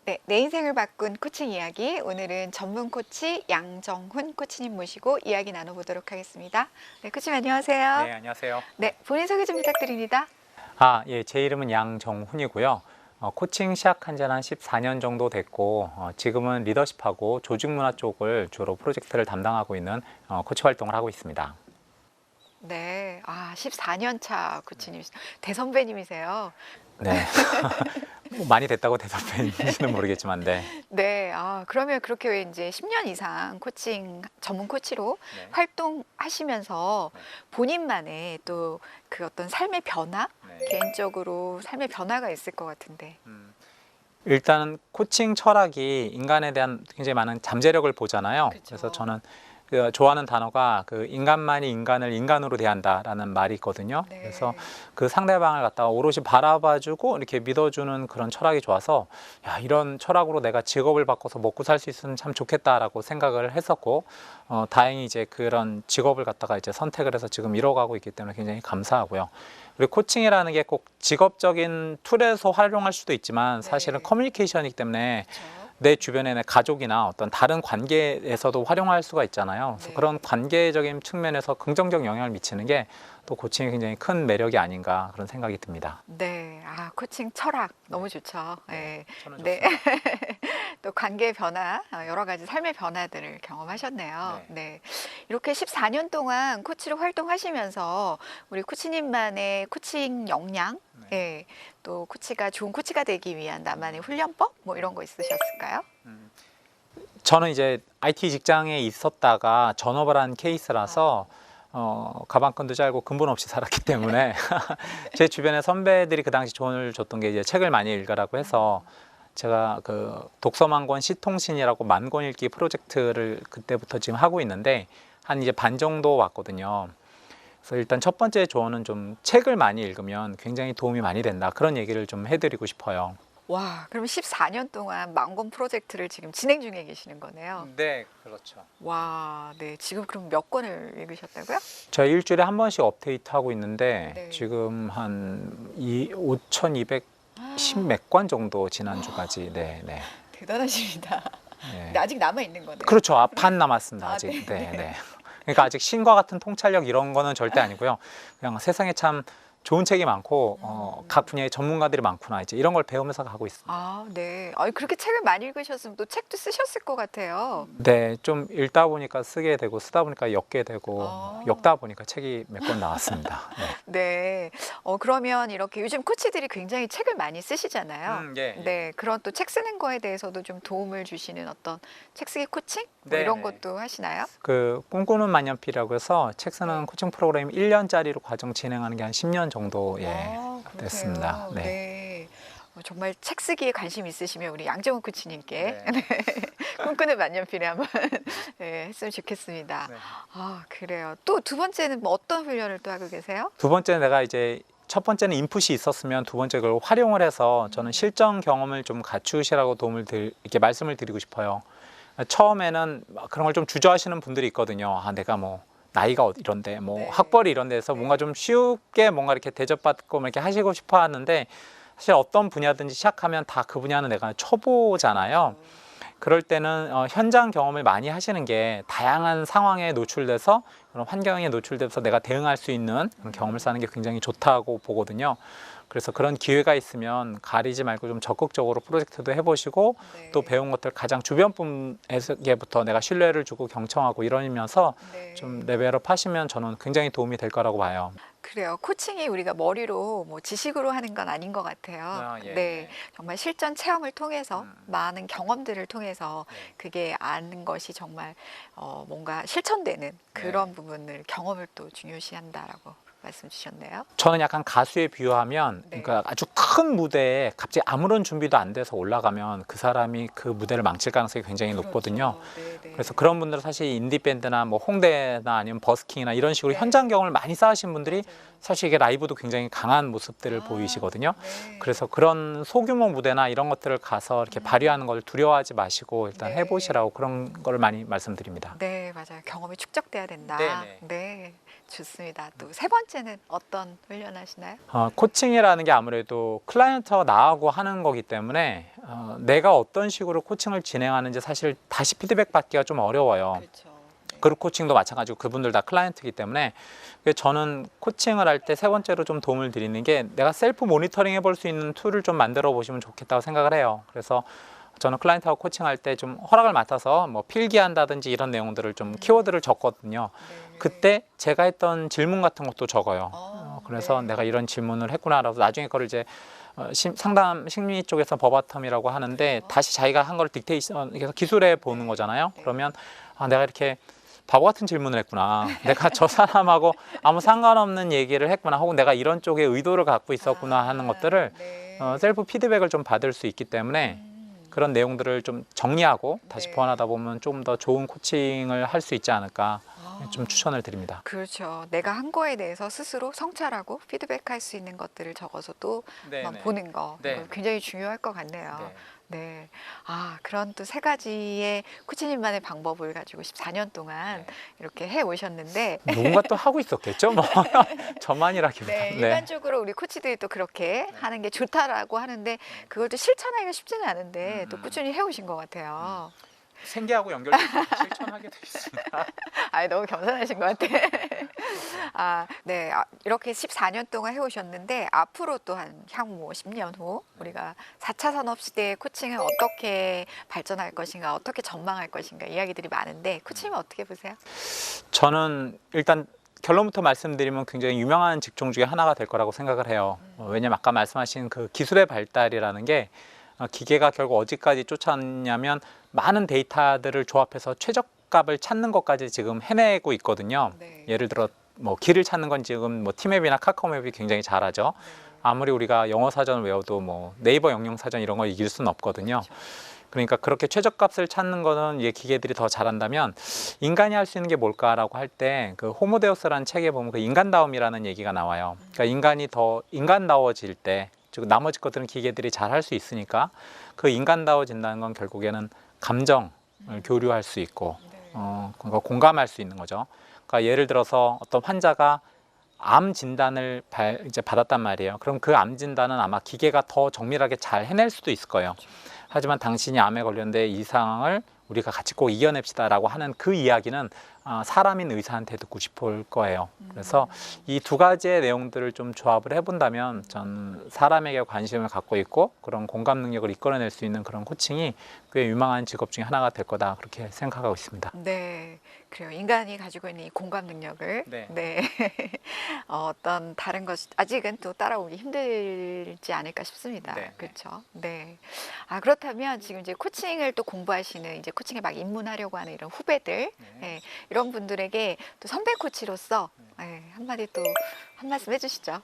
네, 내 인생을 바꾼 코칭 이야기. 오늘은 전문 코치 양정훈 코치님 모시고 이야기 나눠보도록 하겠습니다. 네, 코치님 안녕하세요. 네, 안녕하세요. 네, 본인 소개 좀 부탁드립니다. 예, 제 이름은 양정훈이고요. 코칭 시작한 지는 한 14년 정도 됐고, 지금은 리더십하고 조직 문화 쪽을 주로 프로젝트를 담당하고 있는 코치 활동을 하고 있습니다. 네, 14년 차 코치님, 대선배님이세요. 네. 뭐 많이 됐다고 대답했는지는 모르겠지만, 네. 네, 그러면 그렇게 이제 10년 이상 코칭, 전문 코치로 네. 활동하시면서 네. 본인만의 또 그 어떤 삶의 변화, 네. 개인적으로 삶의 변화가 있을 것 같은데. 일단은 코칭 철학이 인간에 대한 굉장히 많은 잠재력을 보잖아요. 그쵸. 그래서 저는 좋아하는 단어가 인간만이 인간을 인간으로 대한다라는 말이 있거든요. 네. 그래서 그 상대방을 갖다가 오롯이 바라봐주고 이렇게 믿어주는 그런 철학이 좋아서 이런 철학으로 내가 직업을 바꿔서 먹고 살 수 있으면 참 좋겠다라고 생각을 했었고, 다행히 이제 그런 직업을 갖다가 이제 선택을 해서 지금 이뤄가고 있기 때문에 굉장히 감사하고요. 그리고 코칭이라는 게 꼭 직업적인 툴에서 활용할 수도 있지만 사실은 네. 커뮤니케이션이기 때문에 그렇죠. 내 주변의 내 가족이나 어떤 다른 관계에서도 활용할 수가 있잖아요. 그래서 네. 그런 관계적인 측면에서 긍정적 영향을 미치는 게 또 코칭이 굉장히 큰 매력이 아닌가 그런 생각이 듭니다. 네, 코칭 철학 너무 좋죠. 네. 저는 네. 좋습니다. 또 관계 변화, 여러 가지 삶의 변화들을 경험하셨네요. 네. 이렇게 14년 동안 코치로 활동하시면서 우리 코치님만의 코칭 역량, 예, 또 코치가 좋은 코치가 되기 위한 나만의 훈련법 뭐 이런 거 있으셨을까요? 저는 이제 IT 직장에 있었다가 전업을 한 케이스라서 가방끈도 짧고 근본 없이 살았기 때문에 제 주변의 선배들이 그 당시 조언을 줬던 게 이제 책을 많이 읽으라고 해서 제가 독서만권 시통신이라고 만권 읽기 프로젝트를 그때부터 지금 하고 있는데 한 이제 반 정도 왔거든요. 그래서 일단 첫 번째 조언은 좀 책을 많이 읽으면 굉장히 도움이 많이 된다. 그런 얘기를 좀 해드리고 싶어요. 와, 그럼 14년 동안 만권 프로젝트를 지금 진행 중에 계시는 거네요. 네, 그렇죠. 와, 네. 지금 그럼 몇 권을 읽으셨다고요? 저희 일주일에 한 번씩 업데이트하고 있는데 네. 지금 한 5,210 몇 권 정도 지난주까지. 네. 대단하십니다. 네. 근데 아직 남아 있는 거네요. 그렇죠. 반 남았습니다. 아직. 네. 네. 그러니까 아직 신과 같은 통찰력 이런 거는 절대 아니고요. 그냥 세상에 참 좋은 책이 많고 각 분야의 전문가들이 많구나 이제 이런 걸 배우면서 가고 있습니다. 네. 그렇게 책을 많이 읽으셨으면 또 책도 쓰셨을 것 같아요. 네, 좀 읽다 보니까 쓰게 되고 쓰다 보니까 엮게 되고 엮다 보니까 책이 몇 권 나왔습니다. 네. 그러면 이렇게 요즘 코치들이 굉장히 책을 많이 쓰시잖아요. 예. 네. 그런 또 책 쓰는 거에 대해서도 좀 도움을 주시는 어떤 책 쓰기 코칭? 뭐 네, 이런 네. 것도 하시나요? 꿈꾸는 만년필이라고 해서 책 쓰는 네. 코칭 프로그램 1년짜리로 과정 진행하는 게 한 10년 정도 그러세요. 됐습니다. 네. 네. 정말 책 쓰기에 관심 있으시면 우리 양정훈 코치님께 네. 꿈꾸는 만년필에 한번 네, 했으면 좋겠습니다. 네. 그래요. 또 두 번째는 뭐 어떤 훈련을 또 하고 계세요? 두 번째 내가 이제 첫 번째는 인풋이 있었으면 두 번째 그걸 활용을 해서 저는 실전 경험을 좀 갖추시라고 이렇게 말씀을 드리고 싶어요. 처음에는 그런 걸 좀 주저하시는 분들이 있거든요. 내가 뭐 나이가 이런데 뭐 네. 학벌이 이런 데서 뭔가 좀 쉽게 뭔가 이렇게 대접받고 이렇게 하시고 싶어 하는데 사실 어떤 분야든지 시작하면 다 그 분야는 내가 초보잖아요. 그럴 때는 현장 경험을 많이 하시는 게 다양한 상황에 노출돼서 그런 환경에 노출돼서 내가 대응할 수 있는 그런 경험을 쌓는 게 굉장히 좋다고 보거든요. 그래서 그런 기회가 있으면 가리지 말고 좀 적극적으로 프로젝트도 해보시고 네. 또 배운 것들 가장 주변 분에게부터 내가 신뢰를 주고 경청하고 이러면서 네. 좀 레벨업 하시면 저는 굉장히 도움이 될 거라고 봐요. 그래요. 코칭이 우리가 머리로 뭐 지식으로 하는 건 아닌 것 같아요. 예. 네, 정말 실전 체험을 통해서 많은 경험들을 통해서 그게 아는 것이 정말 뭔가 실천되는 그런 부분을 경험을 또 중요시한다라고 말씀 주셨네요. 저는 약간 가수에 비유하면 네. 그러니까 아주 큰 무대에 갑자기 아무런 준비도 안 돼서 올라가면 그 사람이 그 무대를 망칠 가능성이 굉장히 높거든요. 네, 네. 그래서 그런 분들은 사실 인디밴드나 뭐 홍대나 아니면 버스킹이나 이런 식으로 네. 현장 경험을 많이 쌓으신 분들이 맞아요. 사실 이게 라이브도 굉장히 강한 모습들을 보이시거든요. 네. 그래서 그런 소규모 무대나 이런 것들을 가서 이렇게 발휘하는 걸 두려워하지 마시고 일단 네. 해보시라고 그런 걸 많이 말씀드립니다. 네, 맞아요. 경험이 축적돼야 된다. 네네. 네. 좋습니다. 또 세 번째는 어떤 훈련하시나요? 코칭이라는 게 아무래도 클라이언트와 나하고 하는 거기 때문에 내가 어떤 식으로 코칭을 진행하는지 사실 다시 피드백 받기가 좀 어려워요. 그렇죠. 그룹 코칭도 마찬가지고 그분들 다 클라이언트이기 때문에 저는 코칭을 할 때 세 번째로 좀 도움을 드리는 게 내가 셀프 모니터링 해볼 수 있는 툴을 좀 만들어 보시면 좋겠다고 생각을 해요. 그래서 저는 클라이언트하고 코칭할 때 좀 허락을 맡아서 뭐 필기한다든지 이런 내용들을 좀 키워드를 적거든요. 네. 그때 제가 했던 질문 같은 것도 적어요. 그래서 네. 내가 이런 질문을 했구나라고 나중에 그걸 이제 상담 심리 쪽에서 버바텀이라고 하는데 다시 자기가 한 걸 딕테이션 그래서 기술해 보는 거잖아요. 네. 그러면 내가 이렇게 바보 같은 질문을 했구나. 내가 저 사람하고 아무 상관없는 얘기를 했구나. 혹은 내가 이런 쪽에 의도를 갖고 있었구나 하는 것들을 네. 셀프 피드백을 좀 받을 수 있기 때문에 그런 내용들을 좀 정리하고 다시 네. 보완하다 보면 좀 더 좋은 코칭을 할 수 있지 않을까 좀 아. 추천을 드립니다. 그렇죠. 내가 한 거에 대해서 스스로 성찰하고 피드백할 수 있는 것들을 적어서 또 한번 보는 거 네. 이거 굉장히 중요할 것 같네요. 네. 그런 또 세 가지의 코치님만의 방법을 가지고 14년 동안 이렇게 해 오셨는데 누군가 또 하고 있었겠죠? 뭐 저만이라기보다. 네, 일반적으로 우리 코치들이 또 그렇게 하는 게 좋다라고 하는데 그걸 또 실천하기가 쉽지는 않은데 또 꾸준히 해 오신 것 같아요. 생계하고 연결돼서 실천하게 돼 있습니다. 너무 겸손하신 것 같아. 네. 이렇게 14년 동안 해오셨는데 앞으로 또 한 향후 10년 후 우리가 4차 산업 시대의 코칭은 어떻게 발전할 것인가, 어떻게 전망할 것인가 이야기들이 많은데 코치님은 어떻게 보세요? 저는 일단 결론부터 말씀드리면 굉장히 유명한 직종 중에 하나가 될 거라고 생각을 해요. 왜냐면 아까 말씀하신 그 기술의 발달이라는 게 기계가 결국 어디까지 쫓아왔냐면 많은 데이터들을 조합해서 최저값을 찾는 것까지 지금 해내고 있거든요. 네. 예를 들어 뭐 길을 찾는 건 지금 뭐 티맵이나 카카오맵이 굉장히 잘하죠. 아무리 우리가 영어 사전을 외워도 뭐 네이버 영영 사전 이런 걸 이길 수는 없거든요. 그러니까 그렇게 최저값을 찾는 거는 이게 기계들이 더 잘한다면 인간이 할 수 있는 게 뭘까라고 할 때 그 호모데우스라는 책에 보면 그 인간다움이라는 얘기가 나와요. 그러니까 인간이 더 인간다워질 때 즉 나머지 것들은 기계들이 잘 할 수 있으니까 그 인간다워진다는 건 결국에는 감정을 교류할 수 있고 그러니까 공감할 수 있는 거죠. 그러니까 예를 들어서 어떤 환자가 암 진단을 이제 받았단 말이에요. 그럼 그 암 진단은 아마 기계가 더 정밀하게 잘 해낼 수도 있을 거예요. 하지만 당신이 암에 걸렸는데 이 상황을 우리가 같이 꼭 이겨냅시다라고 하는 그 이야기는 사람인 의사한테 듣고 싶을 거예요. 그래서 이 두 가지의 내용들을 좀 조합을 해본다면 전 사람에게 관심을 갖고 있고 그런 공감 능력을 이끌어낼 수 있는 그런 코칭이 꽤 유망한 직업 중에 하나가 될 거다 그렇게 생각하고 있습니다. 네, 그래요. 인간이 가지고 있는 이 공감 능력을 어떤 다른 것 아직은 또 따라오기 힘들지 않을까 싶습니다. 그렇죠. 네. 그렇다면 지금 이제 코칭을 또 공부하시는 이제 코칭에 막 입문하려고 하는 이런 후배들, 이런 분들에게 또 선배 코치로서 한마디 또 한 말씀 해주시죠.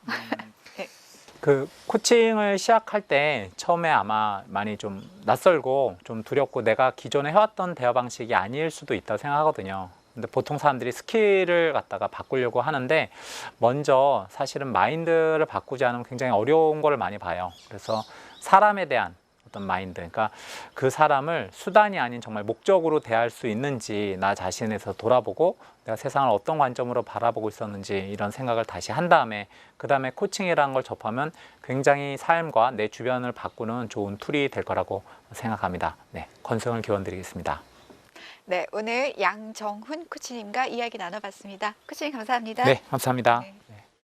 그 코칭을 시작할 때 처음에 아마 많이 좀 낯설고 좀 두렵고 내가 기존에 해왔던 대화 방식이 아닐 수도 있다고 생각하거든요. 근데 보통 사람들이 스킬을 갖다가 바꾸려고 하는데 먼저 사실은 마인드를 바꾸지 않으면 굉장히 어려운 걸 많이 봐요. 그래서 사람에 대한 어떤 마인드, 그러니까 그 사람을 수단이 아닌 정말 목적으로 대할 수 있는지 나 자신에서 돌아보고 내가 세상을 어떤 관점으로 바라보고 있었는지 이런 생각을 다시 한 다음에 그 다음에 코칭이라는 걸 접하면 굉장히 삶과 내 주변을 바꾸는 좋은 툴이 될 거라고 생각합니다. 네, 건승을 기원드리겠습니다. 네, 오늘 양정훈 코치님과 이야기 나눠봤습니다. 코치님 감사합니다. 네, 감사합니다. 네.